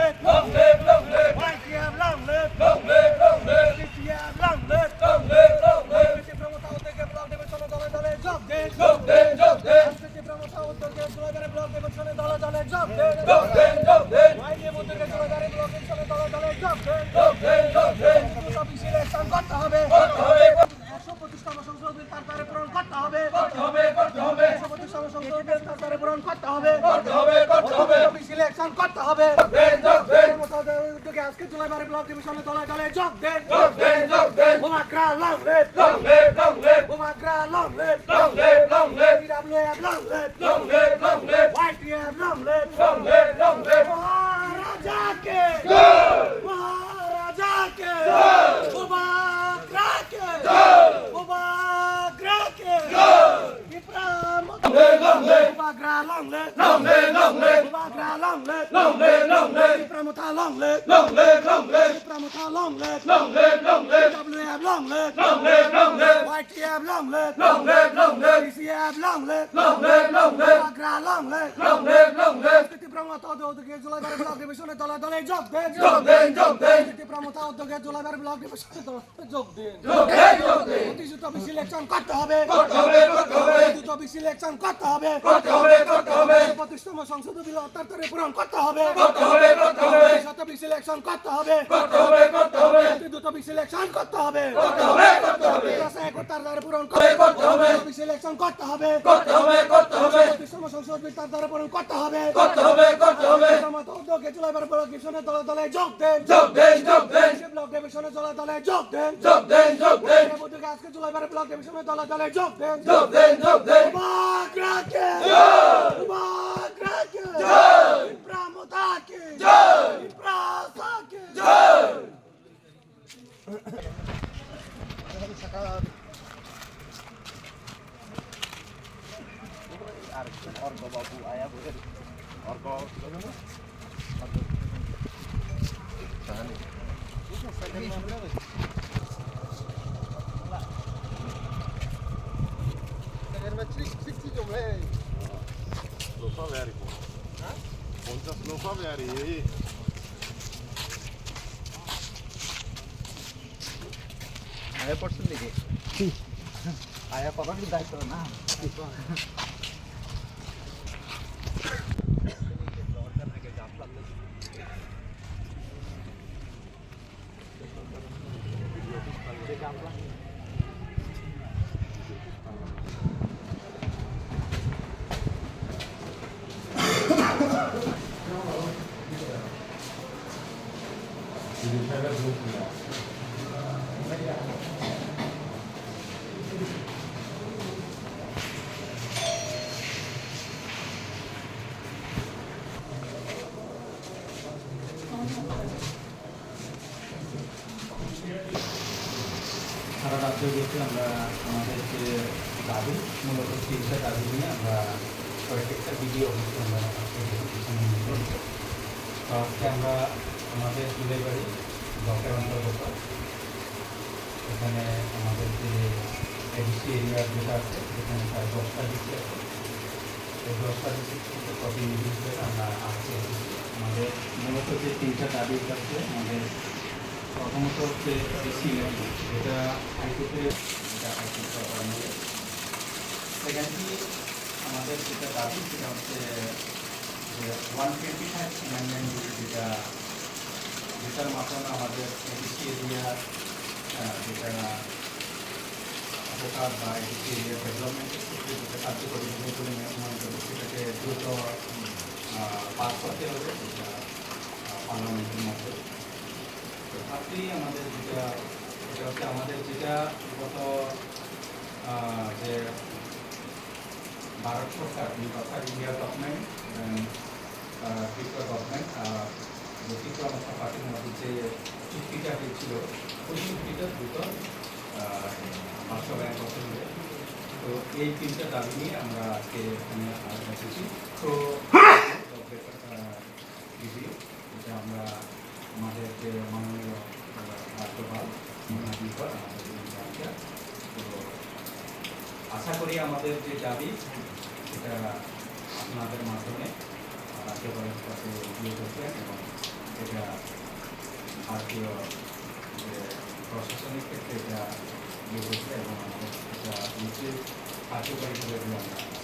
Long live, long live. YTM, long live. Long live, long live. CCM, long live. Long live, long live. প্রমোতা উদ্যোগে block ডিভিশনে দলে দলে যোগ দিন। যোগ দিন, যোগ দিন। প্রমোতা উদ্যোগে জুলাইবারে ব্লক ডিভিশনে দলে দলে যোগ দিন। যোগ দিন, যোগ দিন। YTM উদ্যোগে জুলাইবারে ব্লক ডিভিশনে দলে দলে যোগ দিন। যোগ দিন, যোগ দিন। অফিসিয়াল অ্যাকশন করতে হবে। করতে হবে। 125তম সংসদ বিল তারপরে পূরণ করতে হবে। করতে হবে, করতে হবে। 125তম সংসদ বিল তারপরে পূরণ করতে হবে। করতে হবে, করতে হবে। অফিসিয়াল অ্যাকশন করতে হবে। যোগ দেন, যোগ দেন। উদ্যোগে আজকে জুলাইবারে ব্লক ডিভিশনে দলে দলে যোগ দেন। যোগ দেন, যোগ দেন। Omagra long live, long live, long live. Omagra long live, long live, long live. PWF long live, long live, long live. YTM long live, long live, long live. মহারাজা কে জয়, মহারাজা কে জয়, ওমাগ্রা কে জয়, ওমাগ্রা কে জয়। Ibrahim long live, Omagra long live, long live, long live. Omagra long live, long live, long live. Ibrahim long live, long live, long live. Ibrahim long live, long live, long live. PWF long live, long live, long live. YTM long live, long live, long live. CCF long live, long live, long live. Omagra long live, long live, long live. প্রমোতা উদ্যোগে জুলাইবারে block ডিভিশনে দলে দলে যোগ দেন। যোগ দেন, যোগ দেন। প্রমোতা উদ্যোগে জুলাইবারে ব্লক ডিভিশনে যোগ দেন। যোগ দেন, যোগ দেন। অতিযুত সিলেকশন করতে হবে। করতে হবে, করতে হবে। অতিযুত সিলেকশন করতে হবে। করতে হবে, করতে হবে। 25তম সংসদ বিল তারপরে পূরণ করতে হবে। করতে হবে, করতে হবে। শত সিলেকশন করতে হবে। করতে হবে, করতে হবে। অতিযুত সিলেকশন করতে হবে। করতে হবে, করতে হবে। তারপরে পূরণ করতে হবে। সিলেকশন করতে হবে। করতে হবে, করতে হবে। 25তম সংসদ বিল তারপরে পূরণ করতে হবে। করতে হবে, করতে হবে। প্রমোতা উদ্যোগে জুলাইবারে ব্লক ডিভিশনে দলে দলে যোগ দেন। যোগ দেন, যোগ দেন। ব্লক ডিভিশনে দলে দলে যোগ দেন। যোগ দেন, যোগ দেন। উদ্যোগে আজকে জুলাইবারে ব্লক ডিভিশনে দলে দলে যোগ দেন। যোগ দেন, যোগ দেন। ওমাগ্রা কে জয়, ওমাগ্রা কে জয়। প্রমোতা কে জয়, প্রাসা কে জয়। আর অর্ঘ বাবু আয়া বলে অর্ঘ আয়া পড়ছেন দেখে আয়া পাবার কি দায়িত্ব না সারা রাজ্যব্যাপী আমরা আমাদের যে দাবি মূলত তিনটা দাবি নিয়ে আমরা প্রত্যেকটা বিডিও অফিসে আমরা আজকে আমরা আমাদের জুলাইবাড়ি ব্লকের অন্তর্গত এখানে আমাদের যে এডিসি এরিয়া যেটা আছে এখানে প্রায় 10টা ডিসি আছে এই 10টা ডিসি প্রতিনিধি হিসেবে আমরা আজকে আমাদের মূলত যে তিনটা দাবি আছে আমাদের প্রথমত হচ্ছে এসি যেটা হাইকোর্টে সেকেন্ডলি আমাদের যেটা দাবি সেটা হচ্ছে যে 125 অ্যামেন্ডমেন্ট যেটার মাধ্যমে আমাদের এডিসি এরিয়া যেটা অবকাশ বা এডিসি এরিয়া ডেভেলপমেন্টের ক্ষেত্রে যেটা কার্যকরী বলে মনে করি সেটাকে দ্রুত পাস করতে হবে যেটা পার্লামেন্টের মধ্যে। আপনি আমাদের যেটা এটা হচ্ছে আমাদের যেটা গত যে ভারত সরকার অর্থাৎ ইন্ডিয়া গভর্নমেন্ট ত্রিপুরা গভর্নমেন্ট যে ত্রিপুরা মুক্ত পার্টির মধ্যে যে চুক্তিটা হয়েছিল ওই চুক্তিটা দ্রুত বাস্তবায়ন করতে হবে। তো এই তিনটা দাবি নিয়ে আমরা আজকে এখানে এসেছি। তো এটা আমরা আমাদের যে মাননীয় রাজ্যপাল তো আশা করি আমাদের যে দাবি সেটা আপনাদের মাধ্যমে রাজ্যপালের কাছে দিয়ে করছেন এবং এটা ভারতীয় যে প্রশাসনিক ক্ষেত্রে এটা ইয়ে করছে এবং আমাদের এটা নিচে কার্যকরী করে আমরা